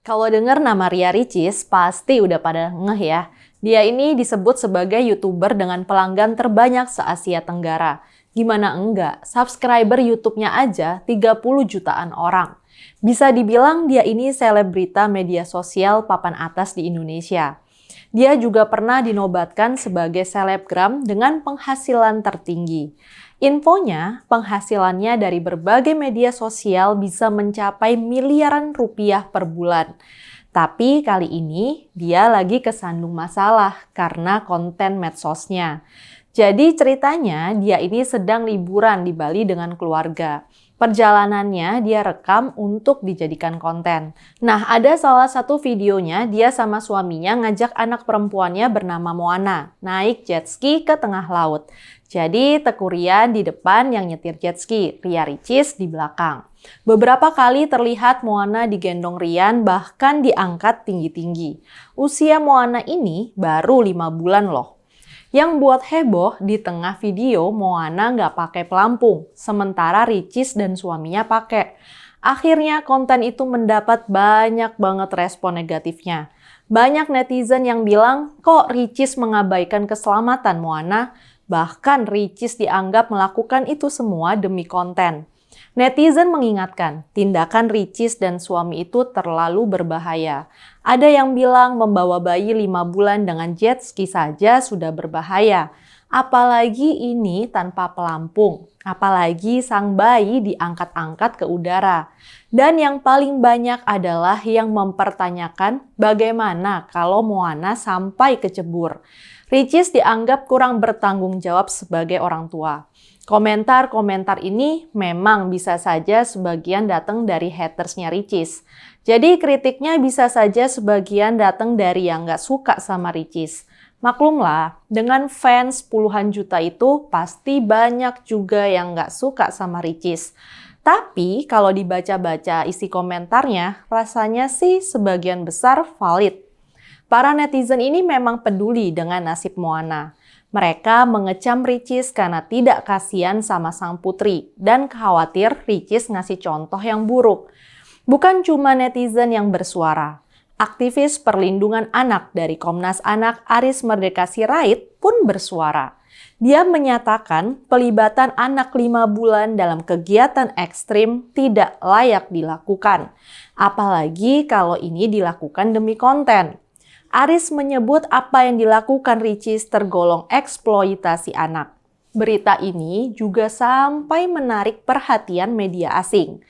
Kalau dengar nama Ria Ricis, pasti udah pada ngeh ya. Dia ini disebut sebagai YouTuber dengan pelanggan terbanyak se-Asia Tenggara. Gimana enggak, subscriber YouTube-nya aja 30 jutaan orang. Bisa dibilang dia ini selebrita media sosial papan atas di Indonesia. Dia juga pernah dinobatkan sebagai selebgram dengan penghasilan tertinggi. Infonya, penghasilannya dari berbagai media sosial bisa mencapai miliaran rupiah per bulan. Tapi kali ini dia lagi kesandung masalah karena konten medsosnya. Jadi ceritanya dia ini sedang liburan di Bali dengan keluarga. Perjalanannya dia rekam untuk dijadikan konten. Nah, ada salah satu videonya dia sama suaminya ngajak anak perempuannya bernama Moana naik jet ski ke tengah laut. Jadi Teku Rian di depan yang nyetir jet ski, Ria Ricis di belakang. Beberapa kali terlihat Moana digendong Rian bahkan diangkat tinggi-tinggi. Usia Moana ini baru 5 bulan loh. Yang buat heboh, di tengah video Moana nggak pakai pelampung, sementara Ricis dan suaminya pakai. Akhirnya konten itu mendapat banyak banget respon negatifnya. Banyak netizen yang bilang, kok Ricis mengabaikan keselamatan Moana? Bahkan Ricis dianggap melakukan itu semua demi konten. Netizen mengingatkan, tindakan Ricis dan suami itu terlalu berbahaya. Ada yang bilang membawa bayi 5 bulan dengan jet ski saja sudah berbahaya. Apalagi ini tanpa pelampung. Apalagi sang bayi diangkat-angkat ke udara. Dan yang paling banyak adalah yang mempertanyakan bagaimana kalau Moana sampai kecebur. Ricis dianggap kurang bertanggung jawab sebagai orang tua. Komentar-komentar ini memang bisa saja sebagian datang dari hatersnya Ricis. Jadi kritiknya bisa saja sebagian datang dari yang nggak suka sama Ricis. Maklumlah, dengan fans puluhan juta itu pasti banyak juga yang nggak suka sama Ricis. Tapi kalau dibaca-baca isi komentarnya, rasanya sih sebagian besar valid. Para netizen ini memang peduli dengan nasib Moana. Mereka mengecam Ricis karena tidak kasihan sama sang putri dan khawatir Ricis ngasih contoh yang buruk. Bukan cuma netizen yang bersuara. Aktivis perlindungan anak dari Komnas Anak Aris Merdeka Sirait pun bersuara. Dia menyatakan pelibatan anak 5 bulan dalam kegiatan ekstrim tidak layak dilakukan. Apalagi kalau ini dilakukan demi konten. Aris menyebut apa yang dilakukan Ricis tergolong eksploitasi anak. Berita ini juga sampai menarik perhatian media asing.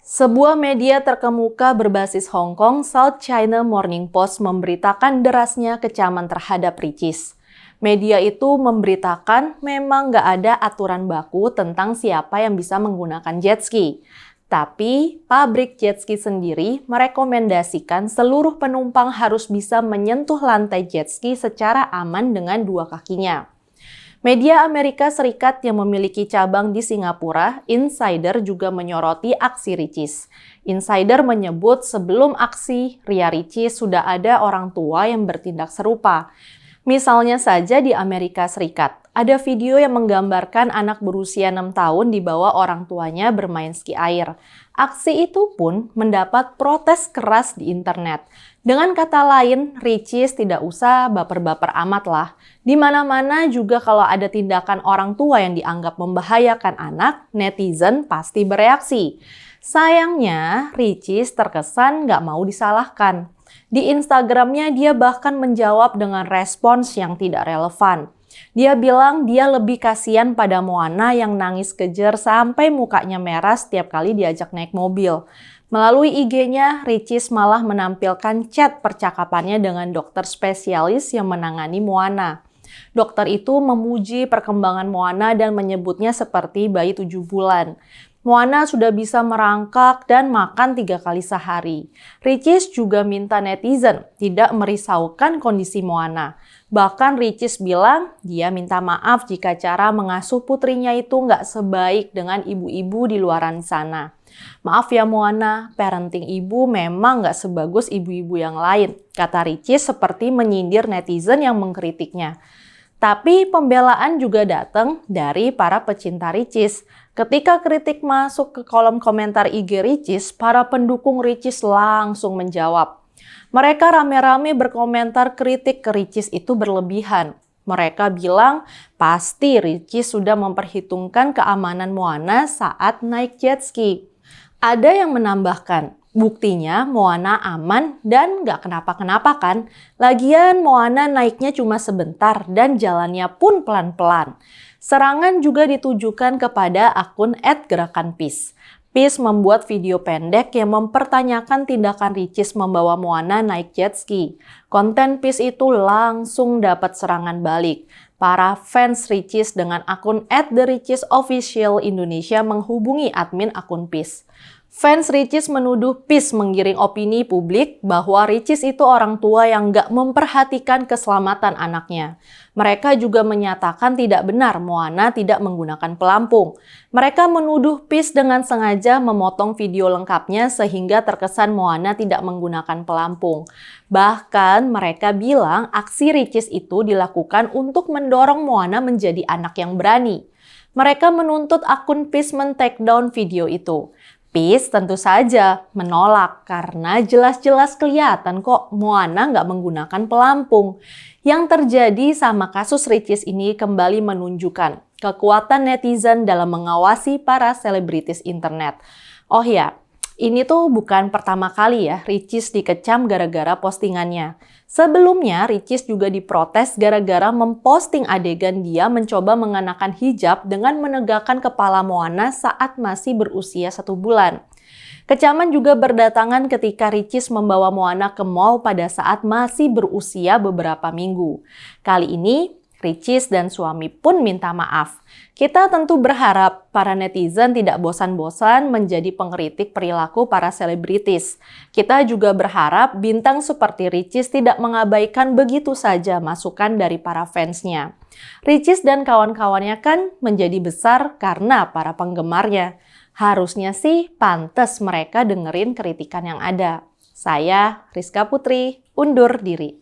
Sebuah media terkemuka berbasis Hong Kong, South China Morning Post memberitakan derasnya kecaman terhadap Ricis. Media itu memberitakan memang nggak ada aturan baku tentang siapa yang bisa menggunakan jet ski. Tapi, pabrik jet ski sendiri merekomendasikan seluruh penumpang harus bisa menyentuh lantai jet ski secara aman dengan 2 kakinya. Media Amerika Serikat yang memiliki cabang di Singapura, Insider juga menyoroti aksi Ricis. Insider menyebut sebelum aksi Ria Ricis sudah ada orang tua yang bertindak serupa. Misalnya saja di Amerika Serikat, ada video yang menggambarkan anak berusia 6 tahun dibawa orang tuanya bermain ski air. Aksi itu pun mendapat protes keras di internet. Dengan kata lain, Ricis tidak usah baper-baper amat lah. Di mana-mana juga kalau ada tindakan orang tua yang dianggap membahayakan anak, netizen pasti bereaksi. Sayangnya, Ricis terkesan nggak mau disalahkan. Di Instagramnya dia bahkan menjawab dengan respons yang tidak relevan. Dia bilang dia lebih kasihan pada Moana yang nangis kejer sampai mukanya merah setiap kali diajak naik mobil. Melalui IG-nya, Ricis malah menampilkan chat percakapannya dengan dokter spesialis yang menangani Moana. Dokter itu memuji perkembangan Moana dan menyebutnya seperti bayi 7 bulan. Moana sudah bisa merangkak dan makan 3 kali sehari. Ricis juga minta netizen tidak merisaukan kondisi Moana. Bahkan Ricis bilang dia minta maaf jika cara mengasuh putrinya itu nggak sebaik dengan ibu-ibu di luaran sana. Maaf ya Moana, parenting ibu memang nggak sebagus ibu-ibu yang lain, kata Ricis seperti menyindir netizen yang mengkritiknya. Tapi pembelaan juga datang dari para pecinta Ricis. Ketika kritik masuk ke kolom komentar IG Ricis, para pendukung Ricis langsung menjawab. Mereka rame-rame berkomentar kritik ke Ricis itu berlebihan. Mereka bilang pasti Ricis sudah memperhitungkan keamanan Moana saat naik jet ski. Ada yang menambahkan, buktinya Moana aman dan gak kenapa-kenapa kan? Lagian Moana naiknya cuma sebentar dan jalannya pun pelan-pelan. Serangan juga ditujukan kepada akun @gerakanpeace. Peace membuat video pendek yang mempertanyakan tindakan Ricis membawa Moana naik jet ski. Konten Peace itu langsung dapat serangan balik. Para fans Ricis dengan akun @thericisofficial Indonesia menghubungi admin akun Peace. Fans Ricis menuduh Peace menggiring opini publik bahwa Ricis itu orang tua yang gak memperhatikan keselamatan anaknya. Mereka juga menyatakan tidak benar Moana tidak menggunakan pelampung. Mereka menuduh Peace dengan sengaja memotong video lengkapnya sehingga terkesan Moana tidak menggunakan pelampung. Bahkan mereka bilang aksi Ricis itu dilakukan untuk mendorong Moana menjadi anak yang berani. Mereka menuntut akun Peace men-take down video itu. Peace tentu saja menolak karena jelas-jelas kelihatan kok Moana nggak menggunakan pelampung. Yang terjadi sama kasus Ricis ini kembali menunjukkan kekuatan netizen dalam mengawasi para selebritis internet. Oh ya, ini tuh bukan pertama kali ya Ricis dikecam gara-gara postingannya. Sebelumnya, Ricis juga diprotes gara-gara memposting adegan dia mencoba mengenakan hijab dengan menegakkan kepala Moana saat masih berusia 1 bulan. Kecaman juga berdatangan ketika Ricis membawa Moana ke mall pada saat masih berusia beberapa minggu. Kali ini, Ricis dan suami pun minta maaf. Kita tentu berharap para netizen tidak bosan-bosan menjadi pengkritik perilaku para selebritis. Kita juga berharap bintang seperti Ricis tidak mengabaikan begitu saja masukan dari para fansnya. Ricis dan kawan-kawannya kan menjadi besar karena para penggemarnya. Harusnya sih pantas mereka dengerin kritikan yang ada. Saya, Rizka Putri, undur diri.